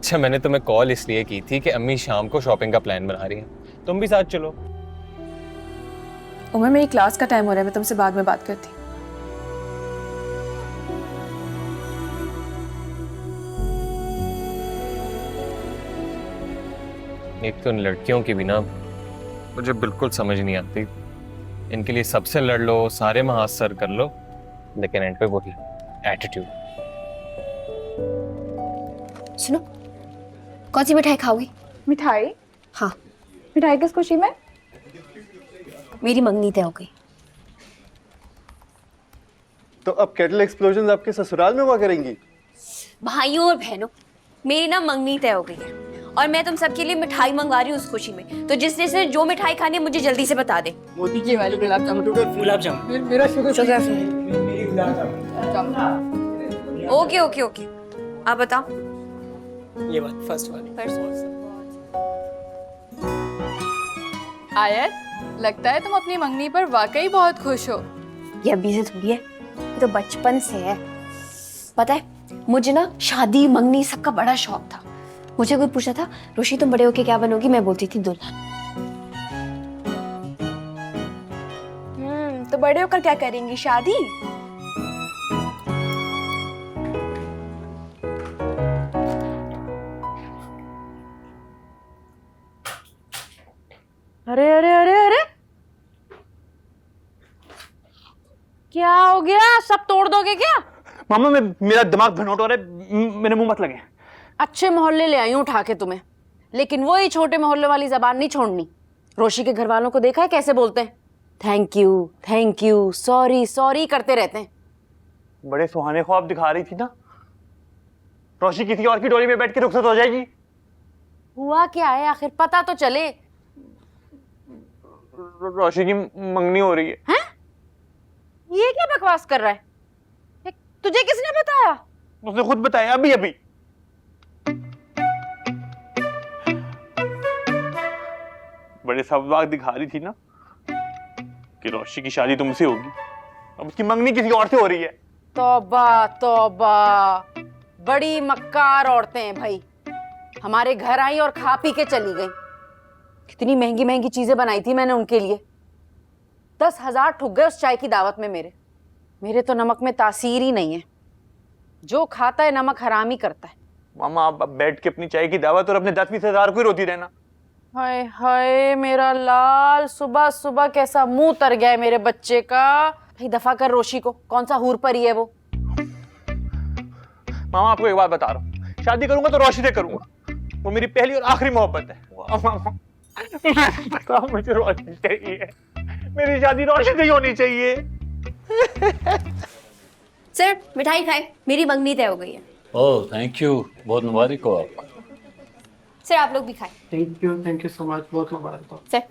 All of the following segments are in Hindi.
अच्छा, मैंने तुम्हें कॉल इसलिए की थी कि अम्मी शाम को शॉपिंग का प्लान बना रही हैं, तुम भी साथ चलो। उमर, मेरी क्लास का टाइम हो रहा है, मैं तुमसे बाद में बात करती हूँ। एक तो इन लड़कियों की भी ना मुझे बिल्कुल समझ नहीं आती। इनके लिए सबसे लड़ लो, सारे महासर कर लो, लेकिन एंड पे वही एटीट्यूड। सुनो, कौन सी मिठाई खाओगी? मिठाई? हाँ, मिठाई किस खुशी में? मेरी मंगनी तय हो गई। तो अब केटल एक्सप्लोजन आपके ससुराल में हुआ करेंगी? भाइयों और बहनों, मेरी ना मंगनी तय हो गई है और मैं तुम सबके लिए मिठाई मंगवा रही हूँ उस खुशी में। तो जिसने से जो मिठाई खानी है मुझे जल्दी से बता दे। मोदी की वाली गुलाब जामुन, गुलाब जामुन, मेरा शुगर मेरी gulab jamun. Okay okay okay, आप बताओ। ये बात फर्स्ट वाली। आयत, लगता है तुम अपनी मंगनी पर वाकई बहुत खुश हो। ये अभी से थोड़ी है, ये तो बचपन से है। पता है, मुझे ना शादी मंगनी सबका बड़ा शौक था। मुझे कोई पूछा था, रोशी तुम बड़े होके क्या बनोगी, मैं बोलती थी दुल्हन। तो बड़े होकर क्या करेंगी, शादी? अरे अरे अरे अरे, क्या हो गया? सब तोड़ दोगे क्या? मामा, मेरा दिमाग भनोट हो रहा है, मेरे मुंह मत लगे। अच्छे मोहल्ले ले आई हूं उठा के तुम्हें, लेकिन वही छोटे मोहल्ले वाली जबान नहीं छोड़नी। रोशी के घर वालों को देखा है कैसे बोलते हैं? थैंक यू, सॉरी सॉरी करते रहते हैं। बड़े सुहाने ख्वाब दिखा रही थी ना। रोशी किसी और की डोली में बैठ के रुखसत हो जाएगी। हुआ क्या है आखिर, पता तो चले। रोशी की मंगनी हो रही है। हैं? ये क्या बकवास कर रहा है? तुझे किसने बताया? उसने खुद बताया अभी अभी। बड़े सवाल दिखा रही थी ना कि रोशी की शादी तुमसे होगी, अब उसकी मंगनी किसी और से हो रही है। तौबा तौबा, बड़ी मक्कार औरतें हैं भाई। हमारे घर आई और खा पी के चली गई। कितनी महंगी महंगी चीजें बनाई थी मैंने उनके लिए। 10,000 ठुक गए उस चाय की दावत में मेरे तो नमक में तासीर ही नहीं है। जो खाता है नमक हराम ही करता है। मामा, आप बैठ के अपनी चाय की दावत और अपने 10-20 हजार को ही रोती रहना। हाय हाय मेरा लाल, सुबह सुबह कैसा मुंह तर गया है मेरे बच्चे का। भाई दफा कर रोशी को, कौन सा हूर परी है वो। मामा, आपको एक बात बता रहा हूँ, शादी करूंगा तो रोशी से करूंगा। वो मेरी पहली और आखिरी मोहब्बत है। मामा, बताओ, मुझे रोशी चाहिए। मेरी शादी रोशी से ही होनी चाहिए। सर मिठाई खाए, मेरी मंगनी तय हो गई है। ओह थैंक यू, बहुत मुबारक हो आपको। सर आप लोग भी खाएं। थैंक यू सो मच, बहुत मुबारक हो। सर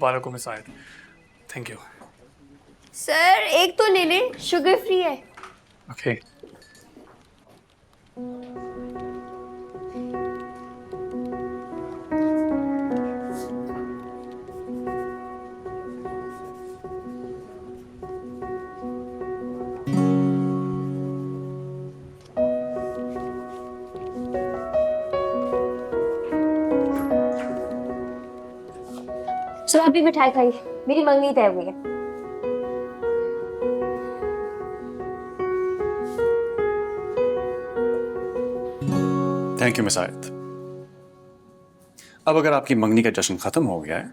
वालेकुम अस्सलाम, थैंक यू। सर एक तो ले ले, शुगर फ्री है। ओके। सर आप भी मिठाई खाइए, मेरी मंगनी तय हो गई है। थैंक यू मिस आयत। अब अगर आपकी मंगनी का जश्न खत्म हो गया है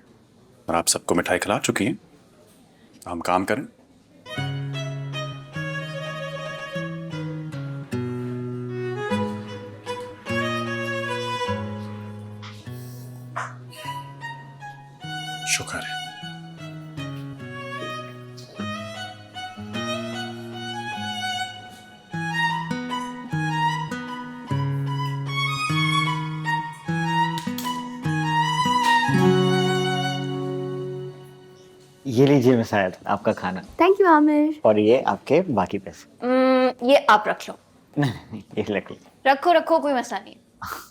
और आप सबको मिठाई खिला चुकी हैं, तो हम काम करें। शुक्र है। ये लीजिए मिस आयत, आपका खाना। Thank you Aamir. और ये आपके बाकी पैसे। ये आप रख लो। ये लकड़ी। रखो रखो, कोई मसला नहीं।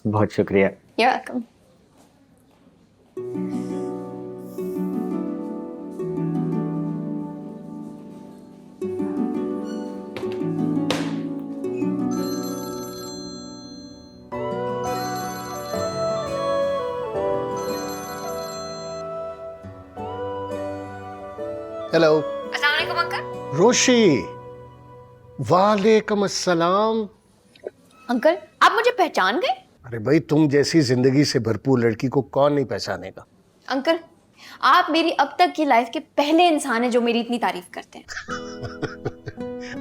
बहुत शुक्रिया। You're welcome. हेलो अस्सलाम वालेकुम अंकल। रोशी। वालेकुम अस्सलाम। अंकल आप मुझे पहचान गए? अरे भाई, तुम जैसी जिंदगी से भरपूर लड़की को कौन नहीं पहचानेगा। अंकल आप मेरी अब तक की लाइफ के पहले इंसान हैं जो मेरी इतनी तारीफ करते हैं।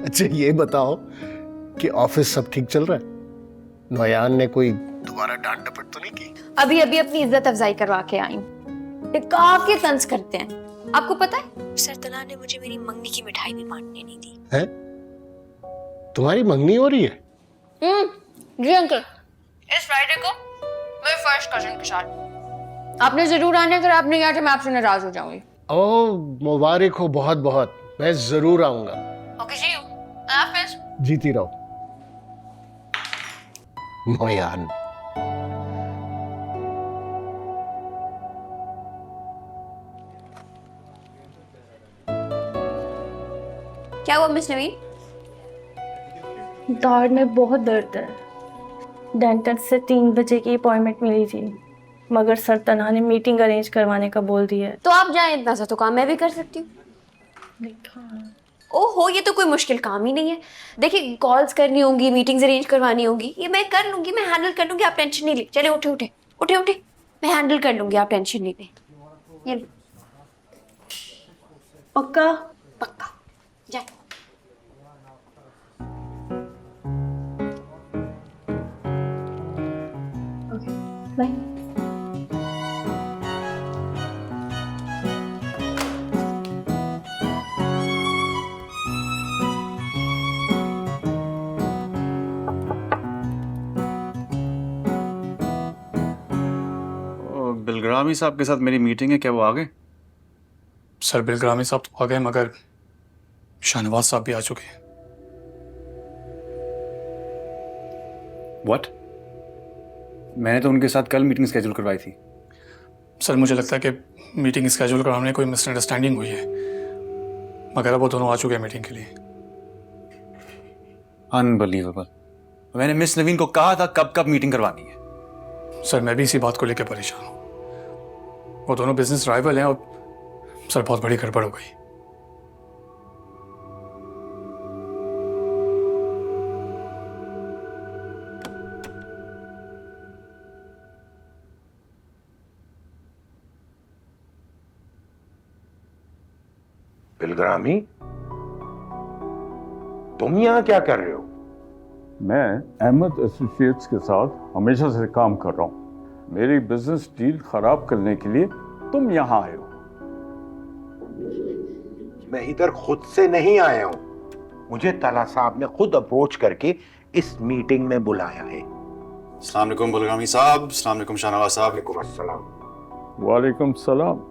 अच्छा ये बताओ कि ऑफिस सब ठीक चल रहा है? नोयान ने कोई दोबारा डांट डपट तो नहीं की? अभी अभी अपनी इज्जत अफजाई करवा के आई हूँ। ये काफी तंज करते हैं। आपको पता है सरतला ने मुझे मेरी मंगनी की मिठाई भी बांटने नहीं दी है? तुम्हारी मंगनी हो रही है? जी अंकल, इस फ्राइडे को मेरे फर्स्ट कजिन के साथ। आपने जरूर आना है, अगर आप नहीं आए तो मैं आपसे नाराज हो जाऊंगी। ओ मुबारक हो बहुत बहुत, मैं जरूर आऊंगा। ओके सी यू, अल्लाह हाफिज। जीती रहो नोयान। क्या हुआ मिस नवीन? दाढ़ में बहुत दर्द है। डेंटिस्ट से 3 बजे की अपॉइंटमेंट मिली थी, मगर सर तन्हा ने मीटिंग अरेंज करवाने का बोल दिया है। तो आप जाएं, इतना सा तो काम मैं भी कर सकती हूँ। ओहो, ये तो कोई मुश्किल काम ही नहीं है। देखिए कॉल्स करनी होंगी, मीटिंग्स अरेंज करवानी होंगी, ये मैं कर लूंगी, मैं हैंडल कर लूंगी, आप टेंशन नहीं ले। चले उठे उठे उठे उठे, मैं हैंडल कर लूंगी, आप टेंशन नहीं ले। ये लो। पक्का? पक्का जा। बाय। बिलग्रामी साहब के साथ मेरी मीटिंग है, क्या वो आ गए? सर बिलग्रामी साहब तो आ गए, मगर शाहनवाज साहब भी आ चुके हैं। व्हाट? मैंने तो उनके साथ कल मीटिंग स्केड्यूल करवाई थी। सर मुझे लगता है कि मीटिंग स्केड्यूल कराने में कोई मिसअंडरस्टैंडिंग हुई है, मगर अब वो दोनों आ चुके हैं मीटिंग के लिए। अनबिलीवेबल। मैंने मिस नवीन को कहा था कब कब मीटिंग करवानी है। सर मैं भी इसी बात को लेकर परेशान हूँ। वो दोनों बिजनेस राइवल हैं और सर बहुत बड़ी गड़बड़ हो गई। बिलग्रामी, तुम यहाँ क्या कर रहे हो? मैं अहमद एसोसिएट्स के साथ हमेशा से काम कर रहा हूँ। मेरी बिजनेस डील खराब करने के लिए तुम यहाँ आए हो। मैं इधर खुद से नहीं आया हूँ, मुझे तला साहब ने खुद अप्रोच करके इस मीटिंग में बुलाया है। अस्सलाम वालेकुम बिलग्रामी साहब। अस्सलाम वालेकुम शाहनवाज साहब। वालेकुम अस्सलाम। वालेकुम सलाम।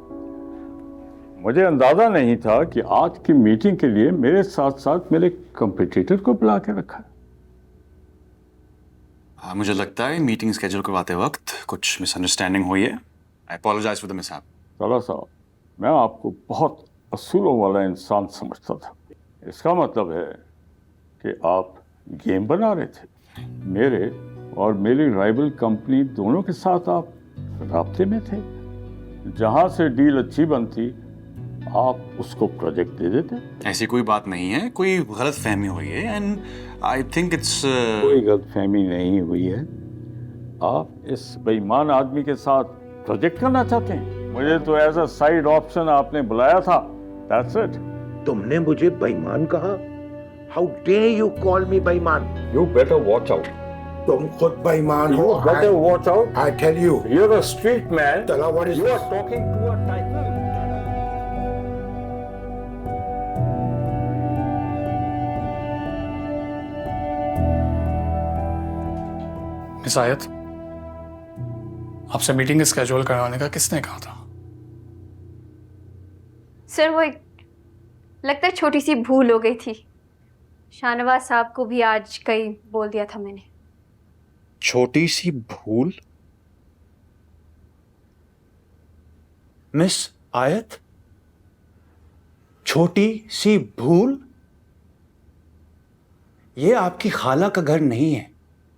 मुझे अंदाजा नहीं था कि आज की मीटिंग के लिए मेरे साथ साथ मेरे कंपटीटर को बुला के रखा है। हाँ, मुझे लगता है मीटिंग स्केड्यूल करवाते वक्त कुछ मिसअंडरस्टैंडिंग हुई है। आई अपोलोजाइज फॉर द मिसहैप। तला साहब, मैं आपको बहुत असूलों वाला इंसान समझता था। इसका मतलब है कि आप गेम बना रहे थे। मेरे और मेरी राइवल कंपनी दोनों के साथ आप राब्ते में थे। जहां से डील अच्छी बनती आप उसको प्रोजेक्ट दे देते। ऐसी कोई बात नहीं है, कोई गलत फहमी हुई है एंड आई थिंक इट्स कोई गलत फहमी नहीं हुई है। आप इस बेईमान आदमी के साथ प्रोजेक्ट करना चाहते हैं। मुझे तो एज अ साइड ऑप्शन आपने बुलाया था। That's it. तुमने मुझे बेईमान कहा? How dare you call me बेईमान? You better watch out. तुम खुद बेईमान हो। You better watch out. I tell you. You're a street man. Tala, what is You this? are talking to a tycoon. Miss आयत, आपसे मीटिंग स्केड्यूल करवाने का किसने कहा था? सर वो एक लगता है छोटी सी भूल हो गई थी। शाहनवाज साहब को भी आज कहीं बोल दिया था मैंने। छोटी सी भूल? मिस आयत, छोटी सी भूल? ये आपकी खाला का घर नहीं है,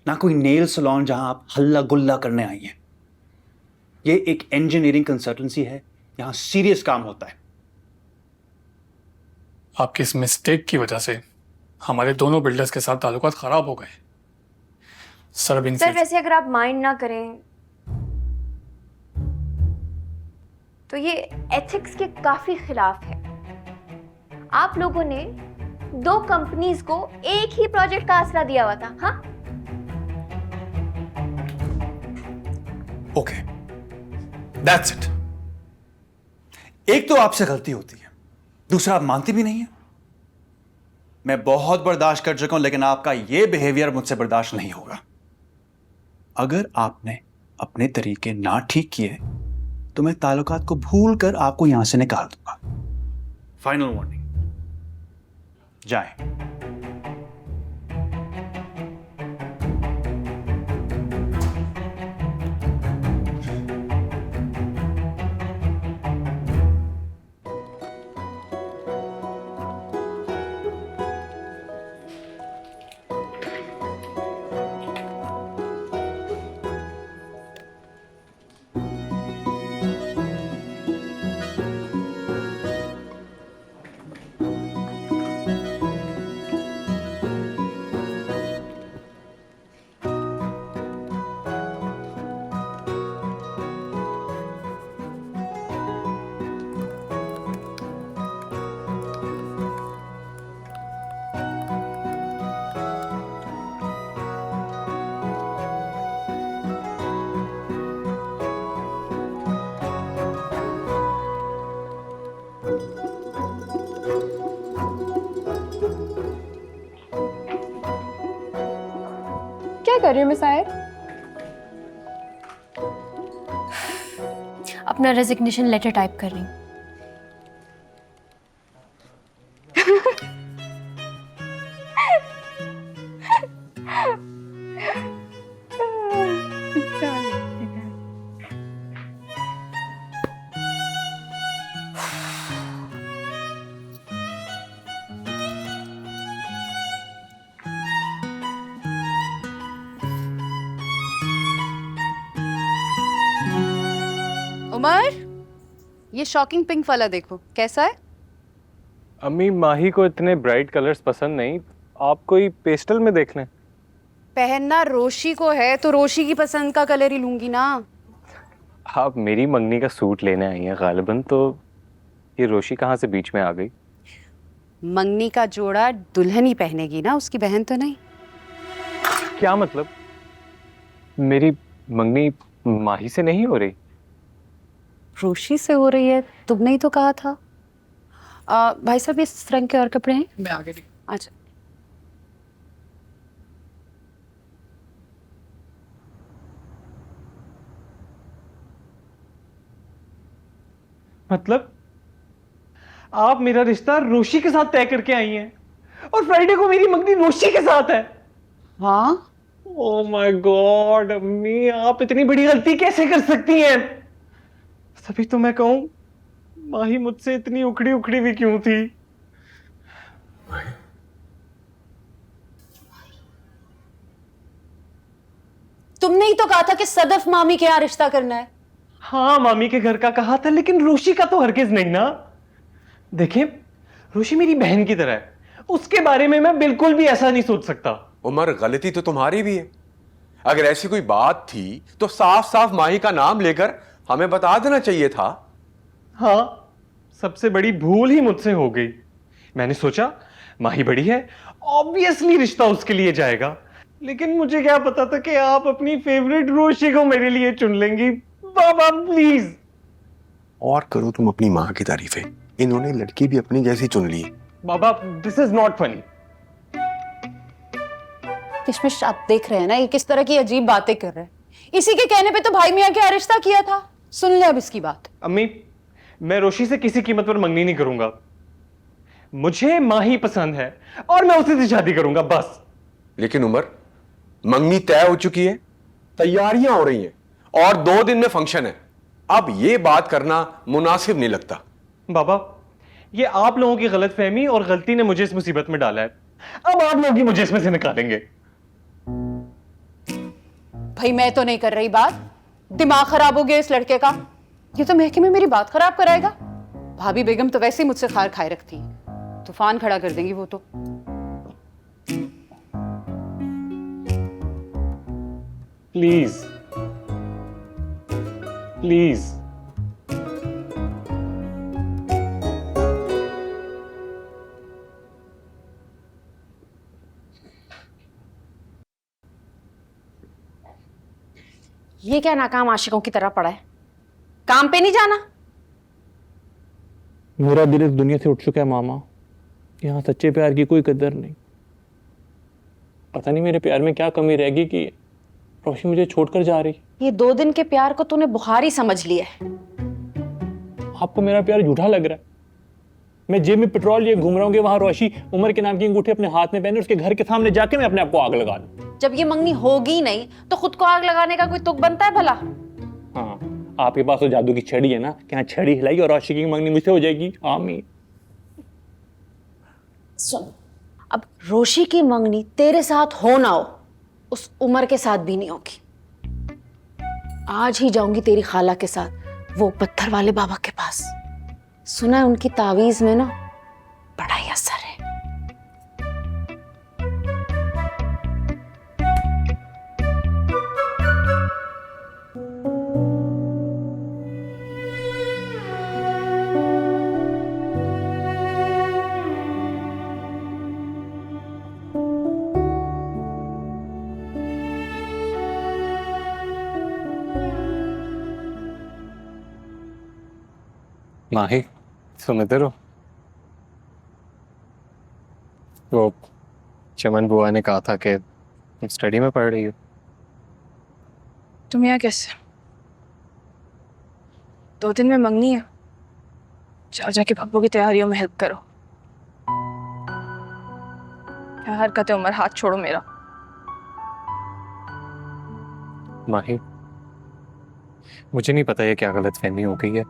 ना कोई नेल सलॉन जहां आप हल्ला गुल्ला करने आई हैं। ये एक इंजीनियरिंग कंसल्टेंसी है, यहां सीरियस काम होता है। आपकी इस मिस्टेक की वजह से हमारे दोनों बिल्डर्स के साथ ताल्लुकात खराब हो गए। सर अब सर वैसे अगर आप माइंड ना करें तो ये एथिक्स के काफी खिलाफ है। आप लोगों ने 2 कंपनीज को एक ही प्रोजेक्ट का आसरा दिया हुआ था। हाँ, ओके, दैट्स इट। एक तो आपसे गलती होती है, दूसरा आप मानती भी नहीं है। मैं बहुत बर्दाश्त कर चुका हूं, लेकिन आपका यह बिहेवियर मुझसे बर्दाश्त नहीं होगा। अगर आपने अपने तरीके ना ठीक किए तो मैं ताल्लुकात को भूल कर आपको यहां से निकाल दूंगा। फाइनल वार्निंग, जाएं। क्या कर रही हो मिस आयर? अपना रेजिग्नेशन लेटर टाइप कर रही हूँ। उमर, ये शॉकिंग पिंक वाला देखो कैसा है। अम्मी माही को इतने ब्राइट कलर्स पसंद नहीं, आप कोई पेस्टल में देख लें। पहनना रोशी को है तो रोशी की पसंद का कलर ही लूंगी ना। आप मेरी मंगनी का सूट लेने आई हैं गालिबन, तो ये रोशी कहाँ से बीच में आ गई? मंगनी का जोड़ा दुल्हन ही पहनेगी ना, उसकी बहन तो नहीं। क्या मतलब? मेरी मंगनी माही से नहीं हो रही? रोशी से हो रही है, तुमने ही तो कहा था। भाई साहब इस रंग के और कपड़े हैं? मैं आगे नहीं। अच्छा, मतलब आप मेरा रिश्ता रोशी के साथ तय करके आई हैं और फ्राइडे को मेरी मंगनी रोशी के साथ है? हाँ। ओह माय गॉड अम्मी, आप इतनी बड़ी गलती कैसे कर सकती हैं? तभी तो मैं कहूं माही मुझसे इतनी उखड़ी उखड़ी भी क्यों थी? तुमने ही तो कहा था कि सदफ मामी के यहाँ रिश्ता करना है। हाँ मामी के घर का कहा था, लेकिन रोशी का तो हरगिज नहीं ना। देखें, रोशी मेरी बहन की तरह है, उसके बारे में मैं बिल्कुल भी ऐसा नहीं सोच सकता। उमर, गलती तो तुम्हारी भी है। अगर ऐसी कोई बात थी तो साफ साफ माही का नाम लेकर हमें बता देना चाहिए था। हाँ, सबसे बड़ी भूल ही मुझसे हो गई। मैंने सोचा माही बड़ी है, ऑब्वियसली रिश्ता उसके लिए जाएगा, लेकिन मुझे क्या पता था कि आप अपनी फेवरेट रोशी को मेरे लिए चुन लेंगी। बाबा प्लीज। और करो तुम अपनी माँ की तारीफें, इन्होंने लड़की भी अपनी जैसी चुन ली। बाबा दिस इज नॉट फनी। किशमिश, आप देख रहे हैं ना ये किस तरह की अजीब बातें कर रहे हैं। इसी के कहने पे तो भाई मियां का रिश्ता किया था। सुन ले अब इसकी बात। अम्मी, मैं रोशी से किसी कीमत पर मंगनी नहीं करूंगा। मुझे माही पसंद है और मैं उसी से शादी करूंगा, बस। लेकिन उमर, मंगनी तय हो चुकी है, तैयारियां हो रही हैं और 2 दिन में फंक्शन है। अब ये बात करना मुनासिब नहीं लगता। बाबा, ये आप लोगों की गलतफहमी और गलती ने मुझे इस मुसीबत में डाला है। अब आप लोग ही मुझे इसमें से निकालेंगे। भाई मैं तो नहीं कर रही बात, दिमाग खराब हो गया इस लड़के का। ये तो महके में मेरी बात खराब कराएगा। भाभी बेगम तो वैसे ही मुझसे खार खाए रखती है। तूफान खड़ा कर देंगी वो तो। Please please. ये क्या नाकाम आशिकों की तरह पड़ा है? काम पे नहीं जाना? मेरा दिल इस दुनिया से उठ चुका है मामा। यहाँ सच्चे प्यार की कोई कदर नहीं। पता नहीं मेरे प्यार में क्या कमी रहेगी कि रोशी मुझे छोड़कर जा रही। ये 2 दिन के प्यार को तूने बुखार ही समझ लिया है। आपको मेरा प्यार झूठा लग रहा है? मैं जेब में पेट्रोल लिए घूम रहा हूँ कि वहां रोशी उमर के नाम की अंगूठी अपने हाथ में पहने उसके घर के सामने जाके मैं अपने आप को आग लगा दूं। जब ये मंगनी होगी नहीं तो खुद को आग लगाने का कोई तुक बनता है भला? हाँ, आपके पास तो जादू की छड़ी है ना कि हाँ छड़ी हिलाई और रोशी की मंगनी मुझसे हो जाएगी। आमीन। सुन, अब रोशी की मंगनी तेरे साथ हो ना हो, उस उमर के साथ भी नहीं होगी। आज ही जाऊंगी तेरी खाला के साथ वो पत्थर वाले बाबा के पास। सुना है उनकी तावीज में ना बड़ा ही असर है। माही, तुम इधर हो? वो चमन बुआ ने कहा था कि तुम स्टडी में पढ़ रही हो। तुम यहाँ कैसे? 2 दिन में मंगनी है, जाओ जाके पप्पू की तैयारियों में हेल्प करो। क्या हरकत है उमर, हाथ छोड़ो मेरा। माही, मुझे नहीं पता ये क्या गलत फहमी हो गई है,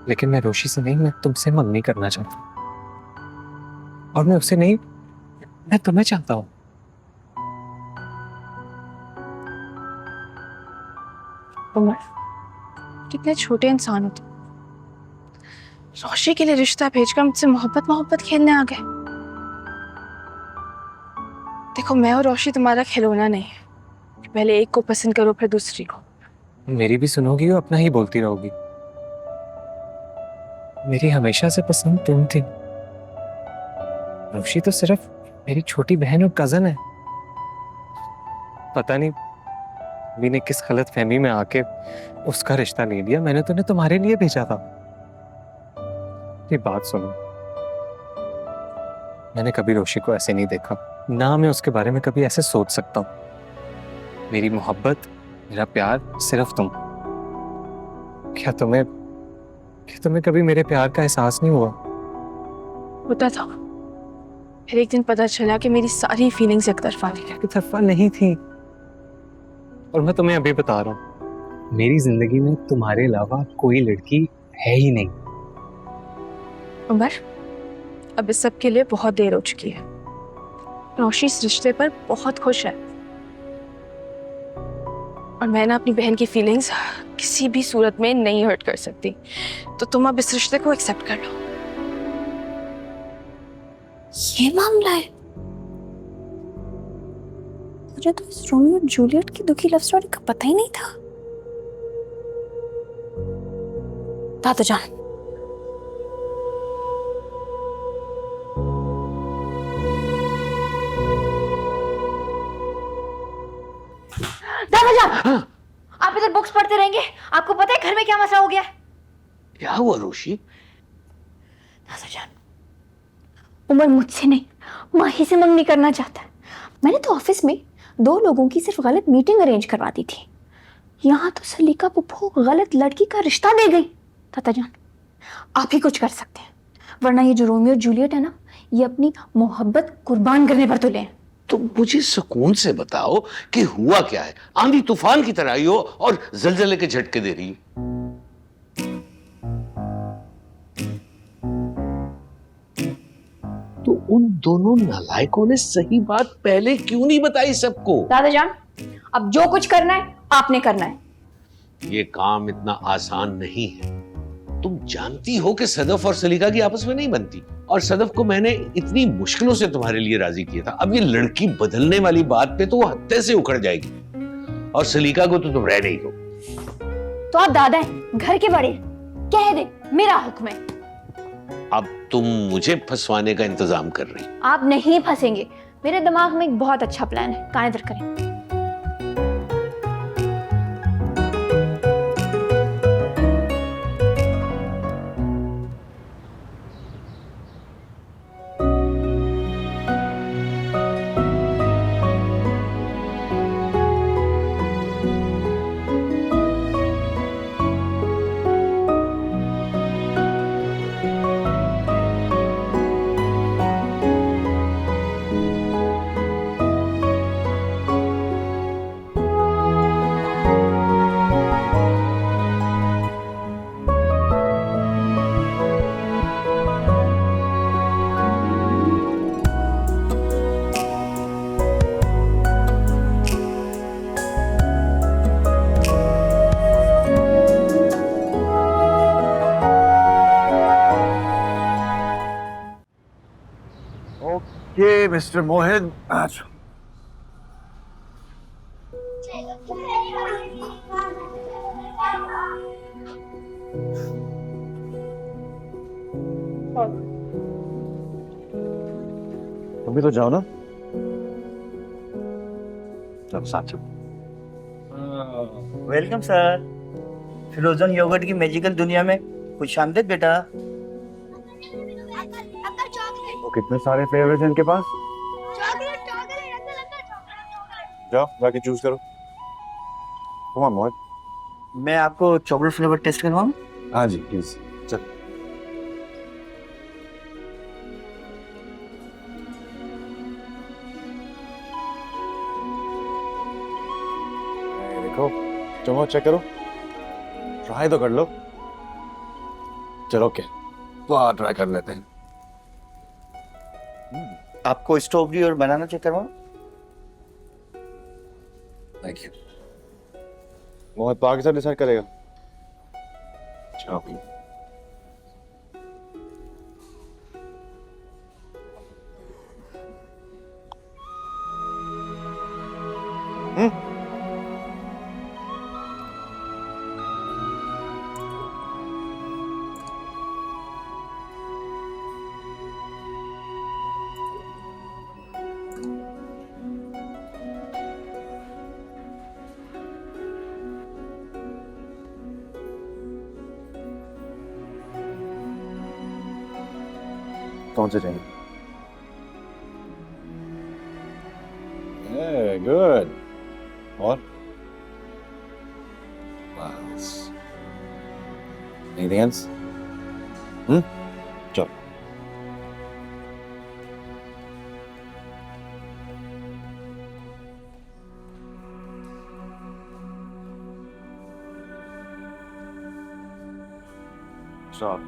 लेकिन मैं रोशी से नहीं, मैं तुमसे मंगनी करना चाहता हूँ। और मैं उससे नहीं, मैं तुम्हें चाहता हूँ। उमर, कितने छोटे इंसान हो तुम। रोशी के लिए रिश्ता भेजकर मुझसे मोहब्बत खेलने आ गए। देखो, मैं और रोशी तुम्हारा खिलौना नहीं है। पहले एक को पसंद करो फिर दूसरी को। मेरी भी सुनोगी और अपना ही बोलती रहोगी? मेरी हमेशा से पसंद तुम थी। रोशी तो सिर्फ मेरी छोटी बहन और कजन है। पता नहीं अभी ने किस गलत फहमी में आके उसका रिश्ता ले लिया। मैंने तो उन्हें तुम्हारे लिए भेजा था। ये बात सुनो, मैंने कभी रोशी को ऐसे नहीं देखा, ना मैं उसके बारे में कभी ऐसे सोच सकता हूँ। मेरी मोहब्बत, मेरा प्यार सिर्फ तुम। क्या तुम्हें कभी मेरे प्यार का एहसास नहीं हुआ? होता था, फिर एक दिन पता चला कि मेरी सारी फीलिंग्स एक तरफा थी। एक तरफा नहीं थी। और मैं तुम्हें अभी बता रहा हूँ, मेरी जिंदगी में तुम्हारे अलावा कोई लड़की है ही नहीं। उमर, अब इस सब के लिए बहुत देर हो चुकी है। रोशी इस रिश्ते पर बहुत खुश है और मैं ना अपनी बहन की फीलिंग्स किसी भी सूरत में नहीं हर्ट कर सकती। तो तुम अब इस रिश्ते को एक्सेप्ट कर लो। ये मामला है? मुझे तो इस रोमियो और जूलियट की दुखी लव स्टोरी का पता ही नहीं था। दादा जान, दादा जान, आप इधर बुक्स पढ़ते रहेंगे? आपको पता है घर में क्या मसला हो गया? क्या हुआ रोशी? दादा जान, उमर मुझसे नहीं माही से मंगनी करना चाहता है। मैंने तो ऑफिस में 2 लोगों की सिर्फ गलत मीटिंग अरेंज करवा दी थी, यहाँ तो सलीका पुप्पो गलत लड़की का रिश्ता दे गई। दादा जान, आप ही कुछ कर सकते हैं, वरना ये जो रोमियो और जूलियट है ना, ये अपनी मोहब्बत कुर्बान करने पर तुले हैं। तो मुझे सुकून से बताओ कि हुआ क्या है? आंधी तूफान की तरह आई हो और जलजले के झटके दे रही है। तो उन दोनों नालायकों ने सही बात पहले क्यों नहीं बताई सबको? दादा जान, अब जो कुछ करना है आपने करना है। ये काम इतना आसान नहीं है। तुम जानती हो कि सदफ और सलीका की आपस में नहीं बनती, और सदफ को मैंने इतनी मुश्किलों से तुम्हारे लिए राजी किया था, अब ये लड़की बदलने वाली बात पे तो वो हत्थे से उखड़ जाएगी। और सलीका को तो तुम रह नहीं दो। तो आप दादा हैं, घर के बड़े हैं, कह दे मेरा हुक्म है। अब तुम मुझे फंसवाने का इंतजाम कर रही। आप नहीं फंसेंगे, मेरे दिमाग में एक बहुत अच्छा प्लान है, कान इधर करें। ये मिस्टर मोहित, आज अभी तो जाओ ना। चलो साथ चलो। वेलकम सर, फ्रोजन योगर्ट की मैजिकल दुनिया में कुछ आमदीद बेटा। तो कितने सारे फेवरेट हैं इनके पास। जाओ जाके चूज करो। कम ऑन मोहित। मैं आपको चॉकलेट फ्लेवर टेस्ट करवाऊं? हाँ जी प्लीज। चल देखो, चलो चेक करो, ट्राई तो कर लो। चलो ओके, तो ट्राई कर लेते हैं। आपको स्ट्रॉबेरी और बनाना चेक करवाऊं? Thank you. मोहित तो आगे से डिसाइड करेगा। चलो कौन से चाहिए? गुड। और एनीथिंग एल्स? चलो चलो।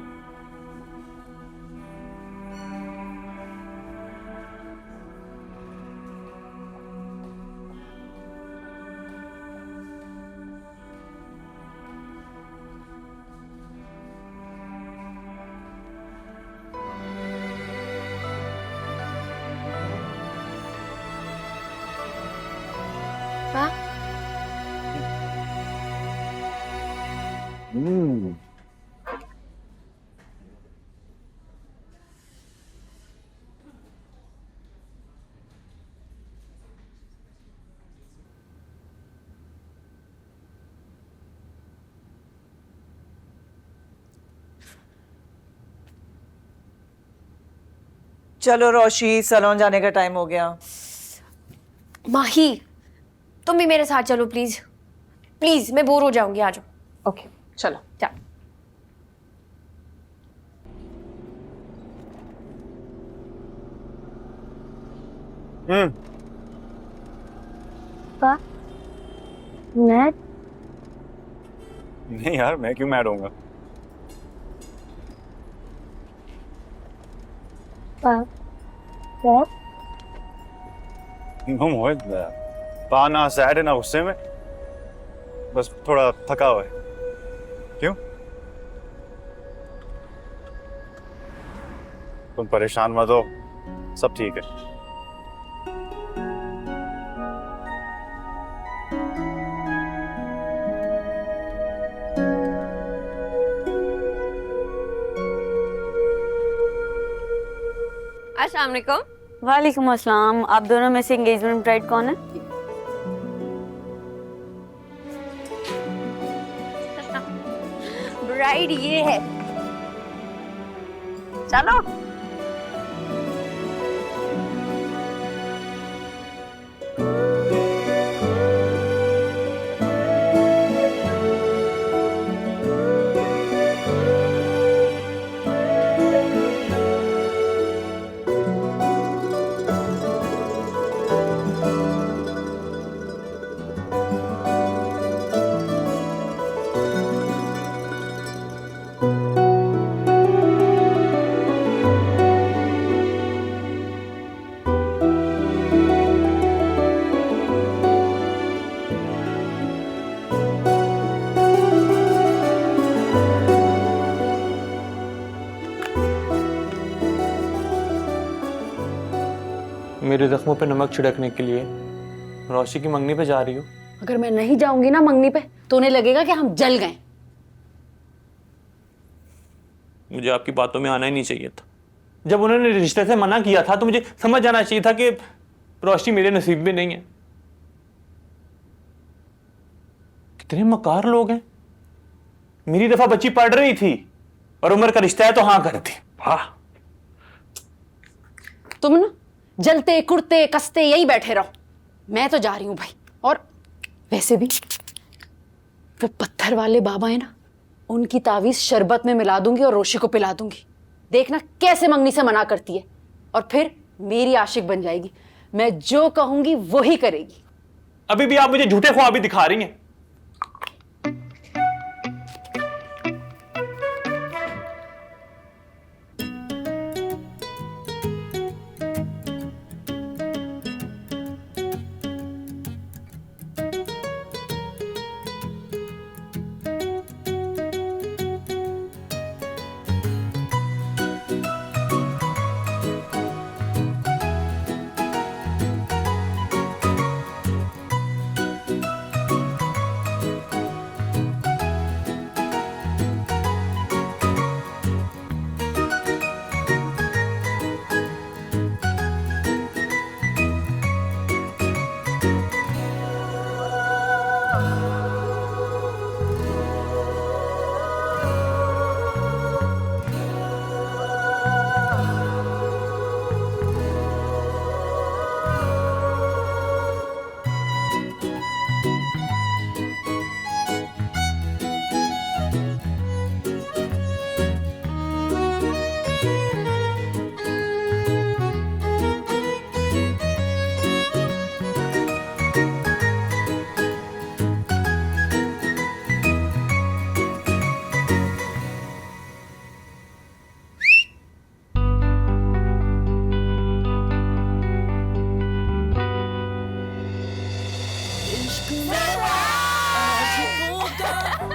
चलो रोशी, सलोन जाने का टाइम हो गया। माही, तुम भी मेरे साथ चलो प्लीज प्लीज, मैं बोर हो जाऊंगी। आ जाओ। ओके चलो। चलो। मैं नहीं यार, मैं क्यों मैड होऊंगा? मोहित, पा ना सैड है ना गुस्से में, बस थोड़ा थका हुआ है। क्यों? तुम परेशान मत हो, सब ठीक है। अस्सलाम वालेकुम। वालेकुम अस्सलाम। आप दोनों में से एंगेजमेंट ब्राइड कौन है? ब्राइड ये है। चलो। मेरे जख्मों पे नमक छिड़कने के लिए रोशी की मंगनी पे जा रही हो? अगर मैं नहीं जाऊंगी ना मंगनी पे तो उन्हें लगेगा कि हम जल गए। मुझे आपकी बातों में आना ही नहीं चाहिए था। जब उन्होंने रिश्ते से मना किया था तो मुझे समझ जाना चाहिए था कि रोशनी मेरे नसीब में नहीं है। कितने मकार लोग हैं। मेरी दफा बच्ची पढ़ रही थी और उम्र का रिश्ता है तो हाँ कर दी। वाह। तुम ना जलते कुड़ते कसते यही बैठे रहो, मैं तो जा रही हूं भाई। और वैसे भी वो पत्थर वाले बाबा है ना, उनकी तावीज शरबत में मिला दूंगी और रोशी को पिला दूंगी। देखना कैसे मंगनी से मना करती है और फिर मेरी आशिक बन जाएगी। मैं जो कहूंगी वो ही करेगी। अभी भी आप मुझे झूठे ख्वाब दिखा रही हैं।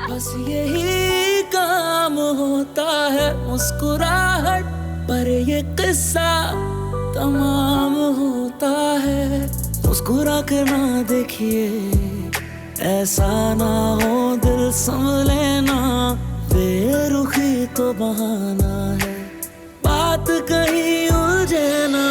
बस यही काम होता है मुस्कुराहट पर, ये किस्सा तमाम होता है। मुस्कुरा कर ना देखिए, ऐसा ना हो दिल संभले ना, बेरुखी तो बहाना है, बात कहीं उलझे ना।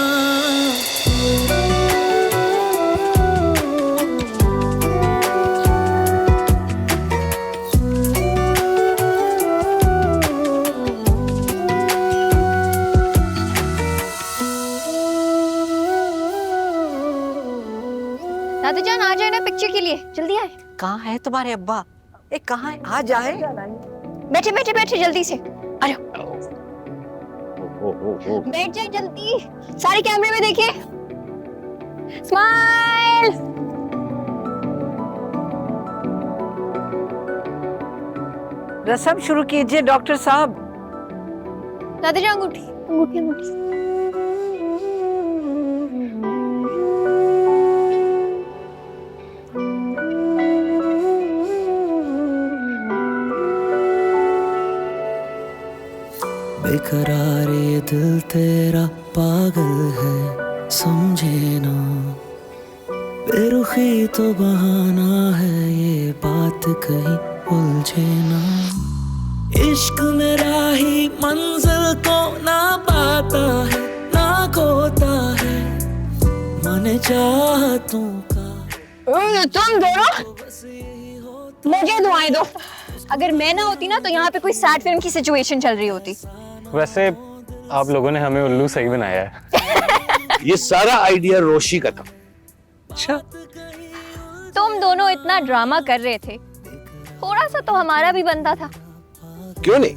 दादी जान आ जाए ना पिक्चर के लिए, जल्दी आए। कहाँ है तुम्हारे अब्बा? ए कहाँ है? आ जाए। बैठे बैठे बैठे जल्दी से आ जाओ। बैठ जाए जल्दी, सारे कैमरे में देखिए। स्माइल। रस्म शुरू कीजिए डॉक्टर साहब। दादी जान अंगूठी अंगूठी अंगूठी। बेकरार ये दिल तेरा पागल है समझे ना, बेरुखी तो बहाना है ये बात कहीं उलझे ना। इश्क मेरा ही मंजिल को ना पाता है ना खोता है, मन चाहतों का। तुम दोनों मुझे दुआएं दो। अगर मैं ना होती ना तो यहाँ पे कोई सैड फिल्म की सिचुएशन चल रही होती। वैसे आप लोगों ने हमें उल्लू सही बनाया है। ये सारा आइडिया रोशी का था। अच्छा, तुम दोनों इतना ड्रामा कर रहे थे, थोड़ा सा तो हमारा भी बनता था। क्यों नहीं?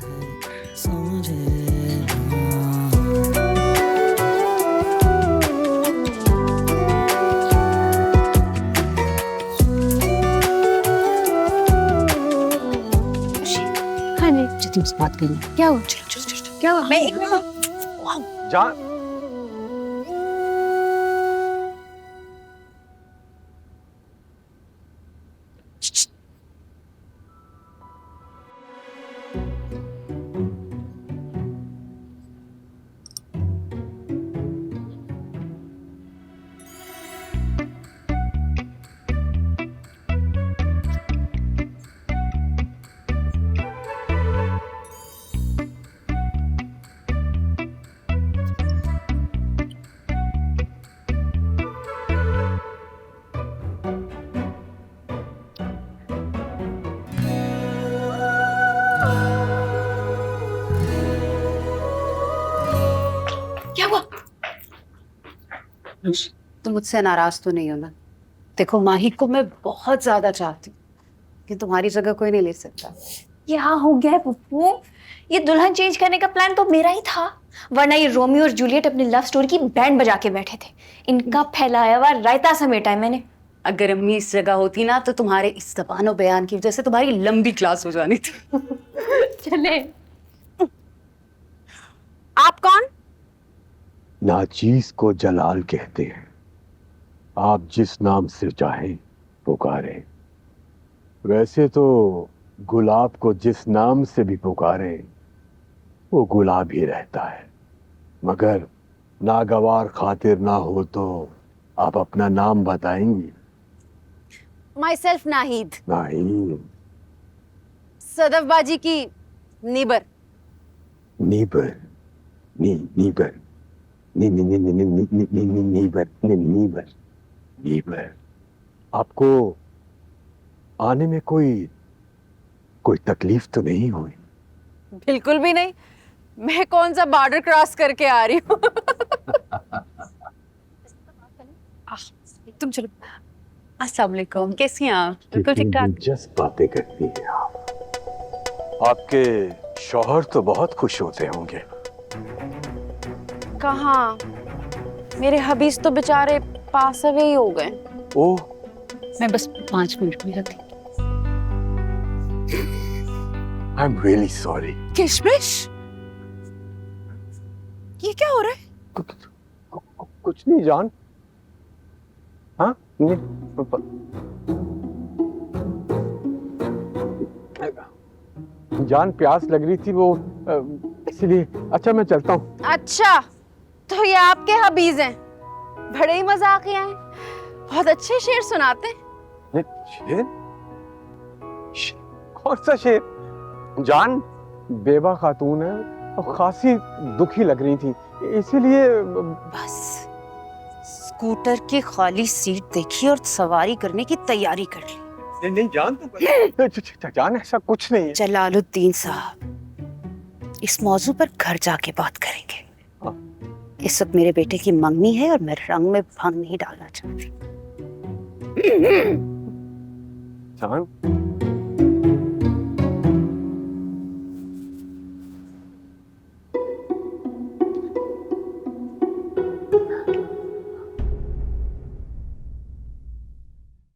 हाँ जी, तुमसे बात करनी। क्या हुआ? क्या हुआ? मैं एक मिनट। जान, क्या हुआ? तुम मुझसे नाराज तो नहीं हो ना? देखो माही को मैं बहुत ज्यादा चाहती हूँ, लेकिन तुम्हारी जगह कोई नहीं ले सकता। क्या हो गया है पप्पू? ये दुल्हन चेंज करने का प्लान तो मेरा ही था, वरना ये रोमियो और जूलियट अपनी लव स्टोरी की बैंड बजा के बैठे थे। इनका फैलाया हुआ रायता समेटा है मैंने। अगर अम्मी इस जगह होती ना तो तुम्हारे इस ज़बान बयान की वजह से तुम्हारी लंबी क्लास हो जानी थी। चले। आप कौन? नाचीज को जलाल कहते हैं। आप जिस नाम से चाहें पुकारें। वैसे तो गुलाब को जिस नाम से भी पुकारें वो गुलाब ही रहता है, मगर नागवार खातिर ना हो तो आप अपना नाम बताएंगी? माइसेल्फ नाहिद। नाहिद। सदफ बाजी की neighbour. Neighbour. Neighbour. Neighbour. Neighbour. आपको आने में कोई तकलीफ तो नहीं हुई? बिल्कुल भी नहीं, मैं कौन सा बॉर्डर क्रॉस करके आ रही हूँ। तुम चलो। अस्सलाम वालेकुम, कैसी हैं आप? बिल्कुल ठीक ठाक। दिलचस्प बातें करती हैं आप। आपके शौहर तो बहुत खुश होते होंगे। कहाँ, मेरे हबीज तो बेचारे पास अवे ही हो गए। ओह, मैं बस 5 मिनट में रखी। I am really sorry. किशमिश, ये क्या हो रहा है? कुछ नहीं जान। हाँ, जान प्यास लग रही थी वो, इसलिए। अच्छा मैं चलता हूँ। अच्छा, तो ये आपके हबीज हैं? बड़े ही मजाकिया हैं, बहुत अच्छे शेर सुनाते हैं। शेर? कौन सा शेर? जान बेवा खातून है और खासी दुखी लग रही थी, इसीलिए। बस स्कूटर की खाली सीट देखी और सवारी करने की तैयारी कर ली। नहीं जान, तो जान ऐसा कुछ नहीं है। जलालुद्दीन साहब, इस मौजू पर घर जाके बात करेंगे। इस वक्त मेरे बेटे की मंगनी है और मैं रंग में भंग नहीं डालना चाहती। जान